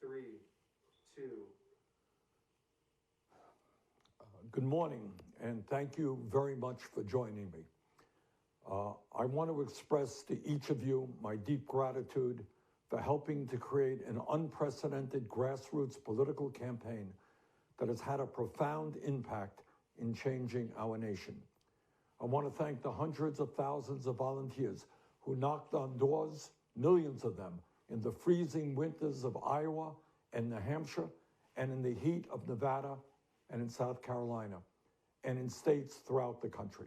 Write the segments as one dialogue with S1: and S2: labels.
S1: 3, 2.
S2: Good morning, and thank you very much for joining me. I want to express to each of you my deep gratitude for helping to create an unprecedented grassroots political campaign that has had a profound impact in changing our nation. I want to thank the hundreds of thousands of volunteers who knocked on doors, millions of them, in the freezing winters of Iowa and New Hampshire, and in the heat of Nevada and in South Carolina, and in states throughout the country.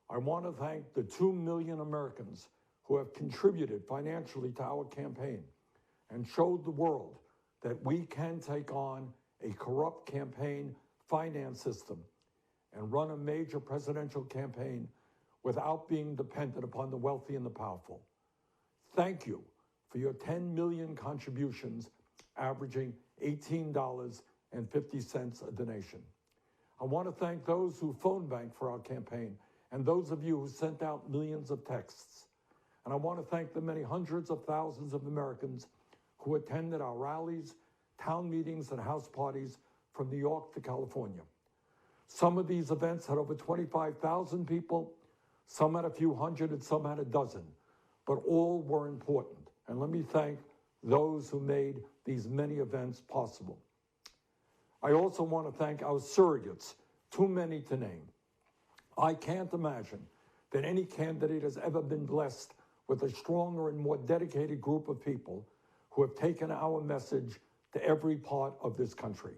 S2: I want to thank the 2 million Americans who have contributed financially to our campaign and showed the world that we can take on a corrupt campaign finance system and run a major presidential campaign without being dependent upon the wealthy and the powerful. Thank you for your 10 million contributions, averaging $18.50 a donation. I want to thank those who phone banked for our campaign and those of you who sent out millions of texts. And I want to thank the many hundreds of thousands of Americans who attended our rallies, town meetings, and house parties from New York to California. Some of these events had over 25,000 people, some had a few hundred, and some had a dozen, but all were important. And let me thank those who made these many events possible. I also want to thank our surrogates, too many to name. I can't imagine that any candidate has ever been blessed with a stronger and more dedicated group of people who have taken our message to every part of this country.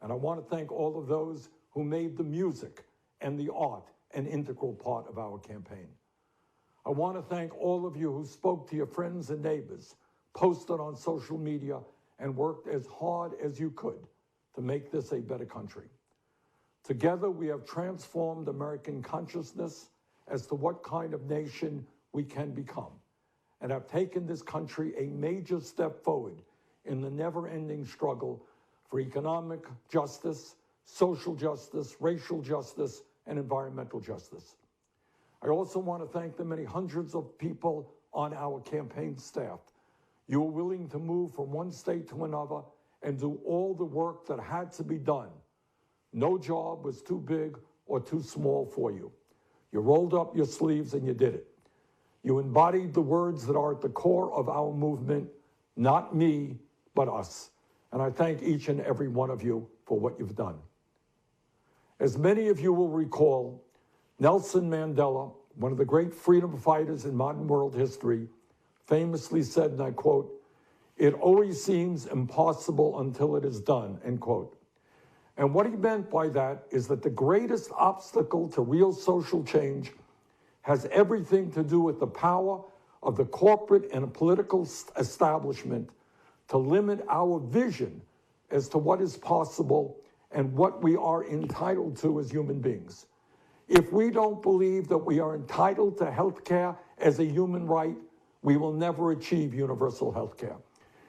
S2: And I want to thank all of those who made the music and the art an integral part of our campaign. I want to thank all of you who spoke to your friends and neighbors, posted on social media, and worked as hard as you could to make this a better country. Together, we have transformed American consciousness as to what kind of nation we can become, and have taken this country a major step forward in the never-ending struggle for economic justice, social justice, racial justice, and environmental justice. I also want to thank the many hundreds of people on our campaign staff. You were willing to move from one state to another and do all the work that had to be done. No job was too big or too small for you. You rolled up your sleeves and you did it. You embodied the words that are at the core of our movement, not me, but us. And I thank each and every one of you for what you've done. As many of you will recall, Nelson Mandela, one of the great freedom fighters in modern world history, famously said, and I quote, "It always seems impossible until it is done," end quote. And what he meant by that is that the greatest obstacle to real social change has everything to do with the power of the corporate and political establishment to limit our vision as to what is possible and what we are entitled to as human beings. If we don't believe that we are entitled to health care as a human right, we will never achieve universal health care.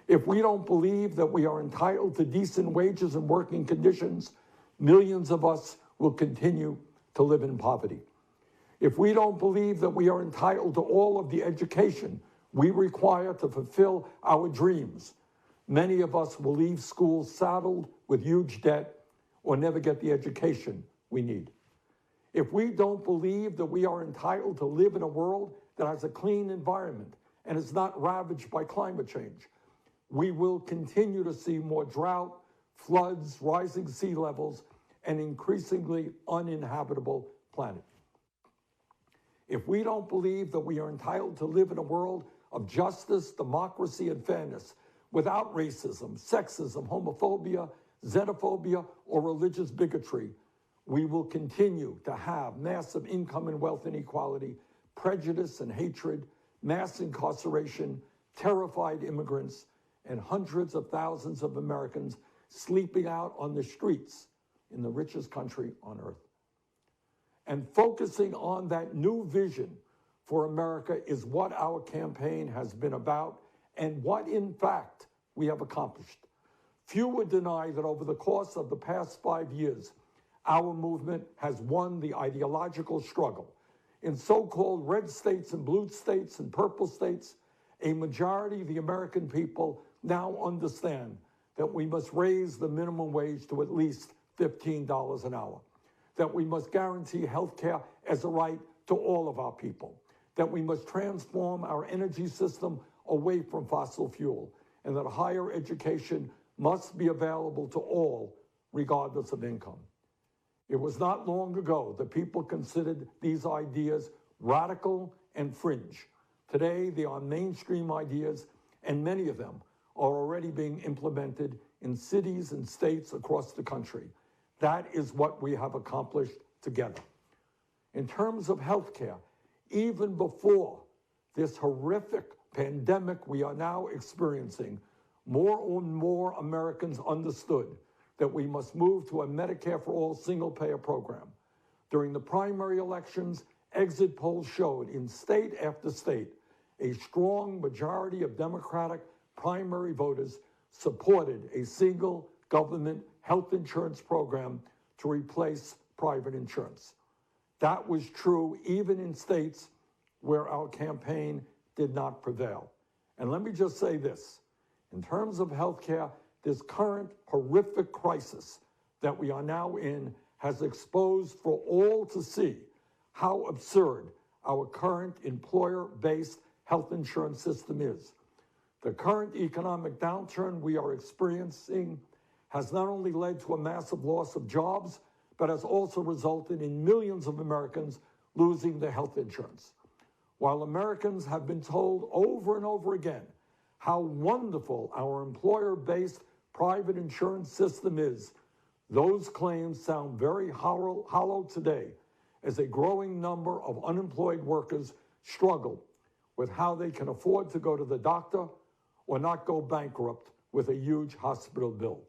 S2: If we don't believe that we are entitled to decent wages and working conditions, millions of us will continue to live in poverty. If we don't believe that we are entitled to all of the education we require to fulfill our dreams, many of us will leave school saddled with huge debt or never get the education we need. If we don't believe that we are entitled to live in a world that has a clean environment and is not ravaged by climate change, we will continue to see more drought, floods, rising sea levels, and increasingly uninhabitable planet. If we don't believe that we are entitled to live in a world of justice, democracy, and fairness without racism, sexism, homophobia, xenophobia, or religious bigotry, we will continue to have massive income and wealth inequality, prejudice and hatred, mass incarceration, terrified immigrants, and hundreds of thousands of Americans sleeping out on the streets in the richest country on earth. And focusing on that new vision for America is what our campaign has been about and what, in fact, we have accomplished. Few would deny that over the course of the past 5 years, our movement has won the ideological struggle in so-called red states and blue states and purple states, A majority of the American people now understand that we must raise the minimum wage to at least $15 an hour, that we must guarantee health care as a right to all of our people, that we must transform our energy system away from fossil fuel, and that higher education must be available to all, regardless of income. It was not long ago that people considered these ideas radical and fringe. Today, they are mainstream ideas, and many of them are already being implemented in cities and states across the country. That is what we have accomplished together. In terms of healthcare, even before this horrific pandemic we are now experiencing, more and more Americans understood that we must move to a Medicare for All single-payer program. During the primary elections, exit polls showed in state after state a strong majority of Democratic primary voters supported a single government health insurance program to replace private insurance. That was true even in states where our campaign did not prevail. And let me just say this, in terms of healthcare, this current horrific crisis that we are now in has exposed for all to see how absurd our current employer-based health insurance system is. The current economic downturn we are experiencing has not only led to a massive loss of jobs, but has also resulted in millions of Americans losing their health insurance. While Americans have been told over and over again how wonderful our employer-based private insurance system is, those claims sound very hollow today as a growing number of unemployed workers struggle with how they can afford to go to the doctor or not go bankrupt with a huge hospital bill.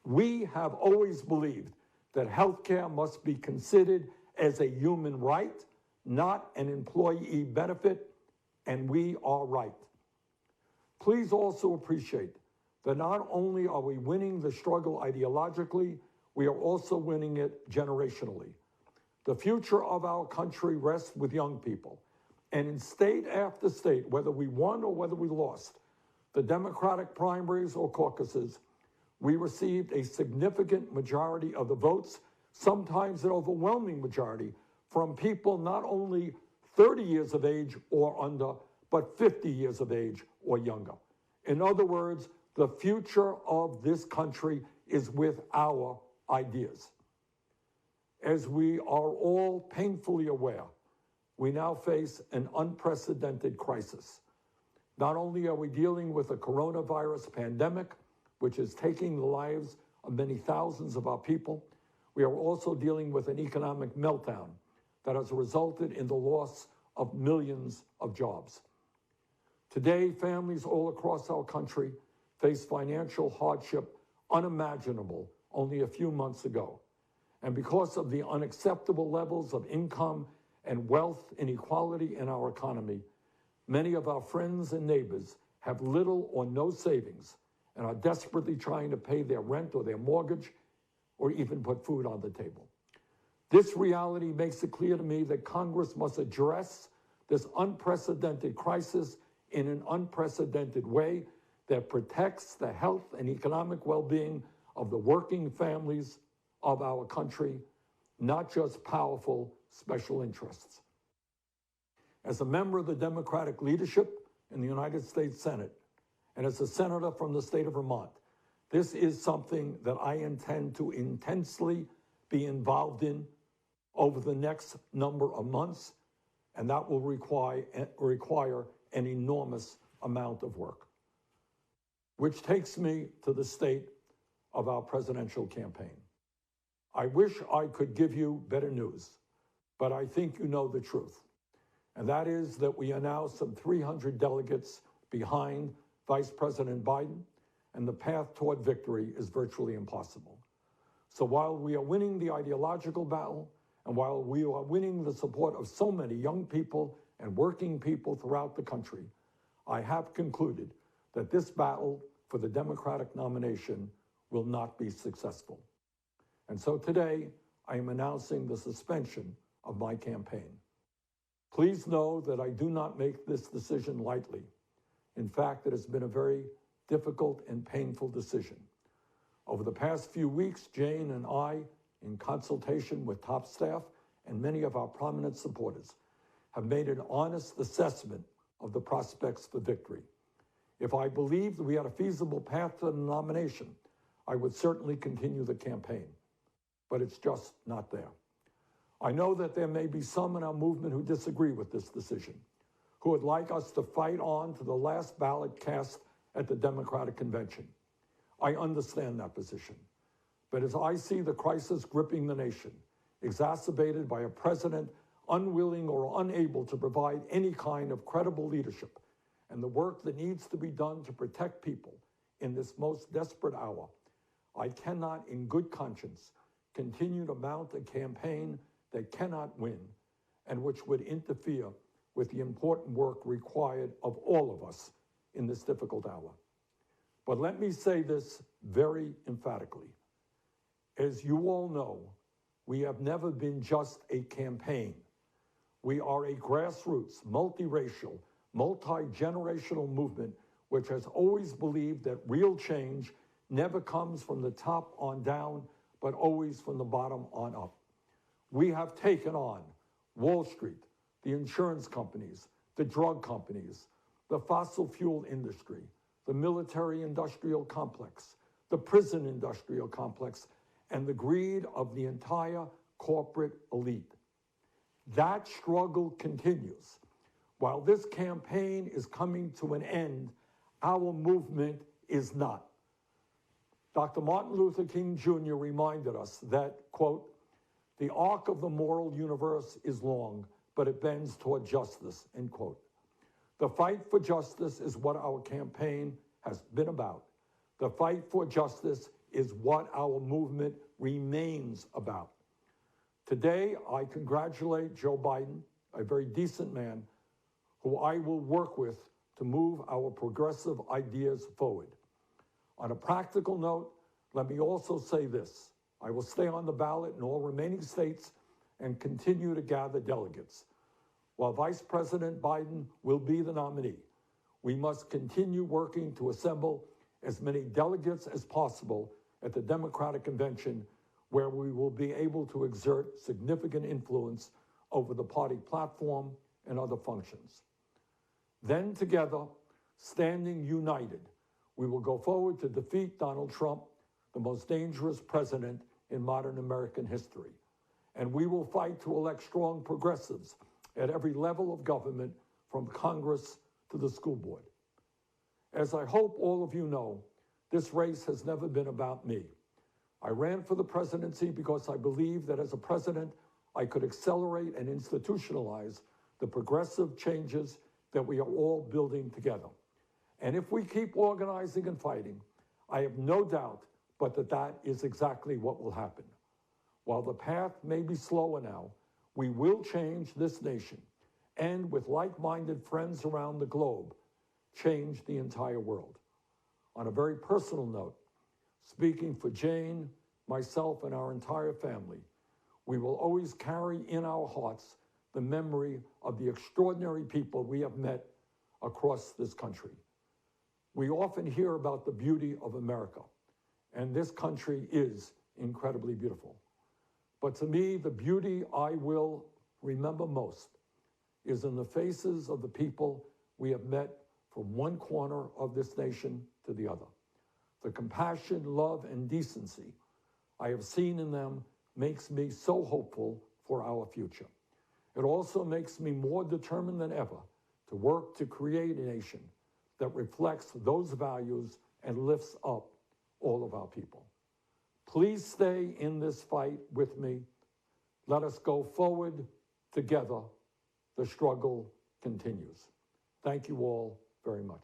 S2: We have always believed that healthcare must be considered as a human right, not an employee benefit, and we are right. Please also appreciate that not only are we winning the struggle ideologically, we are also winning it generationally. The future of our country rests with young people. And in state after state, whether we won or whether we lost, the Democratic primaries or caucuses, we received a significant majority of the votes, sometimes an overwhelming majority, from people not only 30 years of age or under, but 50 years of age or younger. In other words, the future of this country is with our ideas. As we are all painfully aware, we now face an unprecedented crisis. Not only are we dealing with a coronavirus pandemic, which is taking the lives of many thousands of our people, we are also dealing with an economic meltdown that has resulted in the loss of millions of jobs. Today, families all across our country face financial hardship unimaginable only a few months ago. And because of the unacceptable levels of income and wealth inequality in our economy, many of our friends and neighbors have little or no savings and are desperately trying to pay their rent or their mortgage or even put food on the table. This reality makes it clear to me that Congress must address this unprecedented crisis in an unprecedented way that protects the health and economic well-being of the working families of our country, not just powerful special interests. As a member of the Democratic leadership in the United States Senate, and as a senator from the state of Vermont, this is something that I intend to intensely be involved in over the next number of months, and that will require an enormous amount of work. Which takes me to the state of our presidential campaign. I wish I could give you better news, but I think you know the truth. And that is that we are now some 300 delegates behind Vice President Biden, and the path toward victory is virtually impossible. So while we are winning the ideological battle, and while we are winning the support of so many young people and working people throughout the country, I have concluded that this battle for the Democratic nomination will not be successful. And so today, I am announcing the suspension of my campaign. Please know that I do not make this decision lightly. In fact, it has been a very difficult and painful decision. Over the past few weeks, Jane and I, in consultation with top staff and many of our prominent supporters, have made an honest assessment of the prospects for victory. If I believed we had a feasible path to the nomination, I would certainly continue the campaign. But it's just not there. I know that there may be some in our movement who disagree with this decision, who would like us to fight on to the last ballot cast at the Democratic Convention. I understand that position. But as I see the crisis gripping the nation, exacerbated by a president unwilling or unable to provide any kind of credible leadership, and the work that needs to be done to protect people in this most desperate hour, I cannot, in good conscience, continue to mount a campaign that cannot win and which would interfere with the important work required of all of us in this difficult hour. But let me say this very emphatically. As you all know, we have never been just a campaign. We are a grassroots, multiracial, multi-generational movement which has always believed that real change never comes from the top on down, but always from the bottom on up. We have taken on Wall Street, the insurance companies, the drug companies, the fossil fuel industry, the military-industrial complex, the prison industrial complex, and the greed of the entire corporate elite. That struggle continues. While this campaign is coming to an end, our movement is not. Dr. Martin Luther King Jr. reminded us that, quote, "The arc of the moral universe is long, but it bends toward justice," end quote. The fight for justice is what our campaign has been about. The fight for justice is what our movement remains about. Today, I congratulate Joe Biden, a very decent man, who I will work with to move our progressive ideas forward. On a practical note, let me also say this. I will stay on the ballot in all remaining states and continue to gather delegates. While Vice President Biden will be the nominee, we must continue working to assemble as many delegates as possible at the Democratic Convention, where we will be able to exert significant influence over the party platform and other functions. Then together, standing united, we will go forward to defeat Donald Trump, the most dangerous president in modern American history. And we will fight to elect strong progressives at every level of government, from Congress to the school board. As I hope all of you know, this race has never been about me. I ran for the presidency because I believed that as a president, I could accelerate and institutionalize the progressive changes that we are all building together. And if we keep organizing and fighting, I have no doubt but that is exactly what will happen. While the path may be slower now, we will change this nation, and with like-minded friends around the globe, change the entire world. On a very personal note, speaking for Jane, myself, and our entire family, we will always carry in our hearts the memory of the extraordinary people we have met across this country. We often hear about the beauty of America, and this country is incredibly beautiful. But to me, the beauty I will remember most is in the faces of the people we have met from one corner of this nation to the other. The compassion, love, and decency I have seen in them makes me so hopeful for our future. It also makes me more determined than ever to work to create a nation that reflects those values and lifts up all of our people. Please stay in this fight with me. Let us go forward together. The struggle continues. Thank you all very much.